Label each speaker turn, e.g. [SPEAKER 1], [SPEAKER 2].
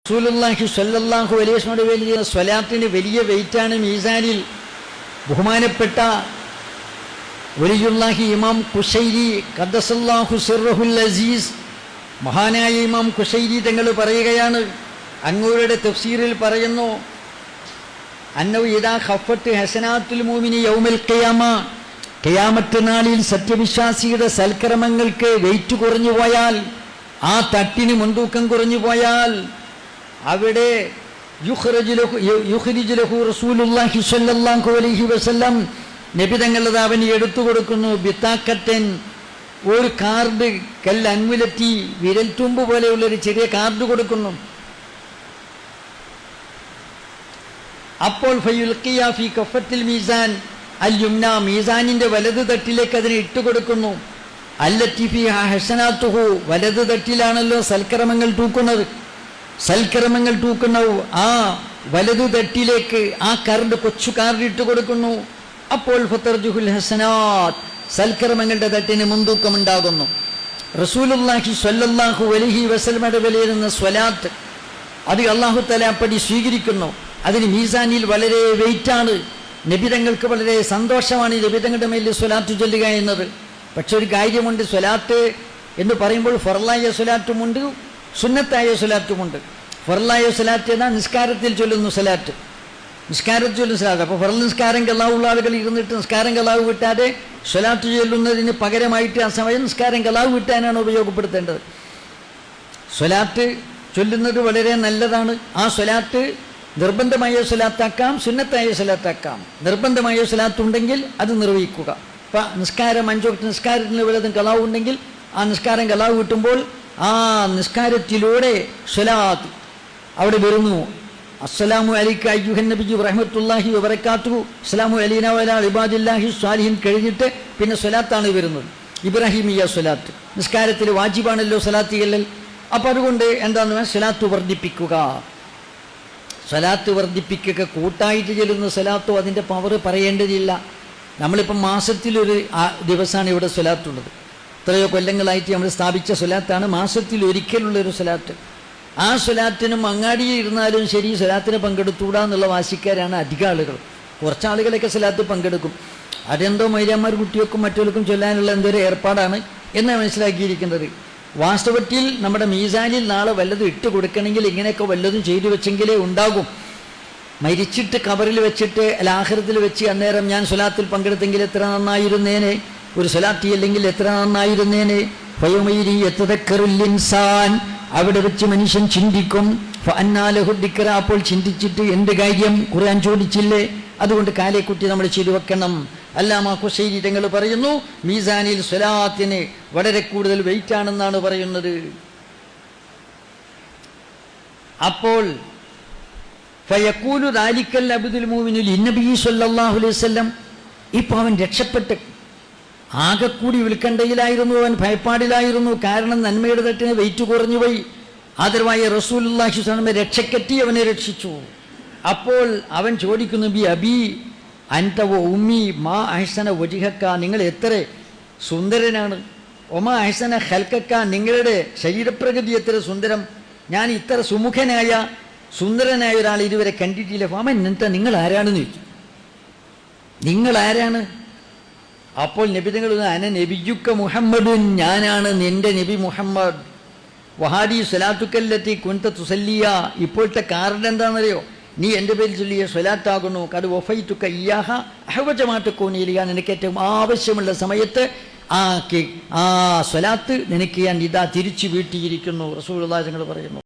[SPEAKER 1] റസൂലുള്ളാഹി സ്വല്ലല്ലാഹു അലൈഹി വസല്ലം വലിയ സ്വലാത്തിന് വലിയ വെയിറ്റാണ് മീസാനിൽ. ബഹുമാനപ്പെട്ട വലിയുല്ലാഹി ഇമാം ഖുശൈരി ഖദ്ദസല്ലാഹു സിർറുൽ അസീസ്, മഹാനായ ഇമാം ഖുശൈരി തങ്ങൾ പറയുകയാണ്, അങ്ങയുടെ തഫ്സീറിൽ പറയുന്നു, അന്നഹു ഇദാ ഖഫത്ത് ഹസനാത്തുൽ മുഅ്മിനി യൗമൽ ഖിയാമ, ഖിയാമത്ത് നാളിൽ സത്യവിശ്വാസിയുടെ സൽക്കർമ്മങ്ങൾക്ക് വെയിറ്റ് കുറഞ്ഞു പോയാൽ, ആ തട്ടിന് മുൻതൂക്കം കുറഞ്ഞു പോയാൽ, അവിടെ യുഖ്രിജു ലഹു റസൂലുള്ളാഹി സ്വല്ലല്ലാഹു അലൈഹി വസല്ലം, നബി തങ്ങളത് അവന് എടുത്തു കൊടുക്കുന്നു, ബിത്താക്കറ്റൻ, ഒരു കാർഡ്, കൽ അൻമുലത്തി, വിരൽ തുമ്പ് പോലെയുള്ളൊരു ചെറിയ കാർഡ് കൊടുക്കുന്നു. അപ്പോൾ ഫയുൽഖിയ ഫി കഫത്തിൽ മീസാൻ അൽ യുംന, മീസാനിന്റെ വലത് തട്ടിലേക്ക് അതിനെ ഇട്ടുകൊടുക്കുന്നു. അല്ലത്തി ഫിഹാ ഹസനാത്തുഹു, വലത് തട്ടിലാണല്ലോ സൽക്കർമ്മങ്ങൾ തൂക്കുന്നത്. സൽക്കർമ്മങ്ങൾ തൂക്കുന്ന ആ വലതു തട്ടിലേക്ക് ആ കാർഡ്, കൊച്ചു കാർഡ് ഇട്ട് കൊടുക്കുന്നു. അപ്പോൾ ഫതർജുഹുൽ ഹസനാത്ത്, സൽക്കർമ്മങ്ങളുടെ തട്ടിന് മുൻതൂക്കമുണ്ടാകുന്നു. റസൂലുള്ളാഹി സ്വല്ലല്ലാഹു അലൈഹി വസല്ലമയുടെ വിലയിരുന്ന സ്വലാത്ത്, അത് അല്ലാഹു തആല അപ്പടി സ്വീകരിക്കുന്നു. അതിന് മീസാനിൽ വളരെ വെയിറ്റാണ്. നബിതങ്ങൾക്ക് വളരെ സന്തോഷമാണ് നബിതങ്ങളുടെ മേൽ സ്വലാത്ത് ചൊല്ലുക എന്നത്. പക്ഷെ ഒരു കാര്യമുണ്ട്, സ്വലാത്ത് എന്ന് പറയുമ്പോൾ ഫർളായ സ്വലാത്തുമുണ്ട്, സുന്നത്തായ സ്വലാത്തുമുണ്ട്. ഫർളായ സ്വലാത്ത് എന്നാൽ നിസ്കാരത്തിൽ ചൊല്ലുന്നു സ്വലാത്ത്, നിസ്കാരത്തിൽ ചൊല്ലുന്ന സ്വലാത്ത്. അപ്പോൾ ഫർള് നിസ്കാരം കലാവുള്ള ആളുകൾ ഇരുന്നിട്ട് നിസ്കാരം കലാവ് വിട്ടാതെ സ്വലാത്ത് ചൊല്ലുന്നതിന് പകരമായിട്ട് ആ സമയം നിസ്കാരം കലാവ് വിട്ടാനാണ് ഉപയോഗപ്പെടുത്തേണ്ടത്. സ്വലാത്ത് ചൊല്ലുന്നത് വളരെ നല്ലതാണ്. ആ സ്വലാത്ത് നിർബന്ധമായ സ്വലാത്താക്കാം, സുന്നത്തായ സ്വലാത്താക്കാം. നിർബന്ധമായ സ്വലാത്തുണ്ടെങ്കിൽ അത് നിർവഹിക്കുക. ഇപ്പം നിസ്കാരം 5 വക്ത് നിസ്കാരത്തിന് വല്ലതും കലാവ് ഉണ്ടെങ്കിൽ ആ നിസ്കാരം കലാവ് കിട്ടുമ്പോൾ ആ നിസ്കാരത്തിലൂടെ സ്വലാത്ത് അവിടെ വരുന്നു. അസ്സലാമു അലൈക അയ്യുഹൻ നബിയ്യു റഹ്മത്തുള്ളാഹി വബറകാതുഹു, അസ്സലാമു അലൈനാ വഅലാ ഇബാദില്ലാഹി സ്വാലിഹീൻ കഴിഞ്ഞിട്ട് പിന്നെ സ്വലാത്താണ് വരുന്നത്, ഇബ്രാഹിമിയ സ്വലാത്ത്. നിസ്കാരത്തിൽ വാജിബാണല്ലോ സ്വലാത്ത് ചെല്ലൽ. അപ്പം അതുകൊണ്ട് എന്താണെന്ന് പറഞ്ഞാൽ സ്വലാത്ത് വർദ്ധിപ്പിക്കുക. സ്വലാത്ത് വർദ്ധിപ്പിക്കുക, കൂട്ടായിട്ട് ചെല്ലുന്ന സ്വലാത്തോ അതിൻ്റെ പവർ പറയേണ്ടതില്ല. നമ്മളിപ്പം മാസത്തിലൊരു ദിവസമാണ് ഇവിടെ സ്വലാത്തുള്ളത്. എത്രയോ കൊല്ലങ്ങളായിട്ട് നമ്മൾ സ്ഥാപിച്ച സ്വലാത്താണ് മാസത്തിൽ ഒരിക്കലുള്ളൊരു സ്വലാത്ത്. ആ സ്വലാത്തിനും അങ്ങാടിയിൽ ഇരുന്നാലും ശരി സ്വലാത്തിന് പങ്കെടുത്തൂടാ എന്നുള്ള വാശിക്കാരാണ് അധികം ആളുകൾ. കുറച്ചാളുകളൊക്കെ സ്വലാത്ത് പങ്കെടുക്കും. അതെന്തോ മൈരാന്മാർ കുട്ടികൾക്കും മറ്റവർക്കും ചൊല്ലാനുള്ള എന്തൊരു ഏർപ്പാടാണ് എന്നാണ് മനസ്സിലാക്കിയിരിക്കുന്നത്. വാസ്തവത്തിൽ നമ്മുടെ മീസാനിൽ നാളെ വല്ലതും ഇട്ട് കൊടുക്കണമെങ്കിൽ ഇങ്ങനെയൊക്കെ വല്ലതും ചെയ്തു വെച്ചെങ്കിലേ ഉണ്ടാകും. മരിച്ചിട്ട് കബറിൽ വെച്ചിട്ട് ആഖിറത്തിൽ വെച്ച് അന്നേരം ഞാൻ സ്വലാത്തിൽ പങ്കെടുത്തെങ്കിൽ എത്ര നന്നായിരുന്നേനെ, ഒരു സ്വലാത്തി അല്ലെങ്കിൽ എത്ര നന്നായിരുന്നേനെ. ഫയൗമൈരി യതദക്കറുൽ ഇൻസാൻ, അവിടെ വെച്ച് മനുഷ്യൻ ചിന്തിക്കും. ഫഅന്നാ ലഹു ദിക്റ, അപ്പോൾ ചിന്തിച്ചിട്ട് എന്ത് കാര്യം, ഖുർആൻ ചോദിച്ചില്ലേ, അതുകൊണ്ട് കാലേക്കുട്ടി നമ്മൾ ചെയ്തു വെക്കണം. അല്ലാമ ഖുശൈരി തങ്ങൾ പറയുന്നു, മീസാനിൽ സ്വലാത്തിന് വളരെ കൂടുതൽ വെയിറ്റ് ആണെന്നാണ് പറയുന്നത്. അപ്പോൾ ഫയഖൂലു ദാലിക്കൽ അബ്ദുൽ മുഅ്മിനു ലിന്നബി സ്വല്ലല്ലാഹു അലൈഹി വസല്ലം, ഇപ്പോൾ അവൻ രക്ഷപ്പെട്ട് ആകെക്കൂടി ഉത്കണ്ഠയിലായിരുന്നു, അവൻ ഭയപ്പാടിലായിരുന്നു. കാരണം നന്മയുടെ തട്ടിന് വെയിറ്റ് കുറഞ്ഞുപോയി. ആദരവായ റസൂലുള്ളാഹി സ്വല്ലല്ലാഹു അലൈഹി വസല്ലം രക്ഷക്കെത്തി അവനെ രക്ഷിച്ചു. അപ്പോൾ അവൻ ചോദിക്കുന്നു, ബി അബി അൻത വ ഉമ്മി മാ അഹ്സന വജ്ഹക, നിങ്ങൾ എത്ര സുന്ദരനാണ്. ഒമാ അഹ്സന ഖൽഖക, നിങ്ങളുടെ ശരീരപ്രകൃതി എത്ര സുന്ദരം. ഞാൻ ഇത്ര സുമുഖനായ സുന്ദരനായ ഒരാൾ ഇതുവരെ കണ്ടിട്ടില്ല. ഫമൻ എന്താ, നിങ്ങൾ ആരാണെന്ന് ചോദിച്ചു. നിങ്ങൾ ആരാണ്? അപ്പോൾ നബി തങ്ങൾ, അന നബിയുക്ക മുഹമ്മദുൻ, ഞാനാണ് നിന്റെ നബി മുഹമ്മദ്. വഹാദി സ്വലാത്തുക്കല്ലത്തി കുൻത തുസല്ലിയ, ഇപ്പോഴത്തെ കാർഡ് എന്താണെന്നറിയോ, നീ എൻ്റെ പേരിൽ ചൊല്ലിയ സ്വലാത്താകുന്നു. കത് വഫൈതുക ഇയ്യാഹ അഹ്വജമാ തകൂന ഇലൈഹ, നിനക്ക് ഏറ്റവും ആവശ്യമുള്ള സമയത്ത് ആ സ്വലാത്ത് നിനക്ക് ഞാൻ ഇതാ തിരിച്ചു വീട്ടിയിരിക്കുന്നു. റസൂലുള്ളാഹി തങ്ങൾ പറയുന്നു.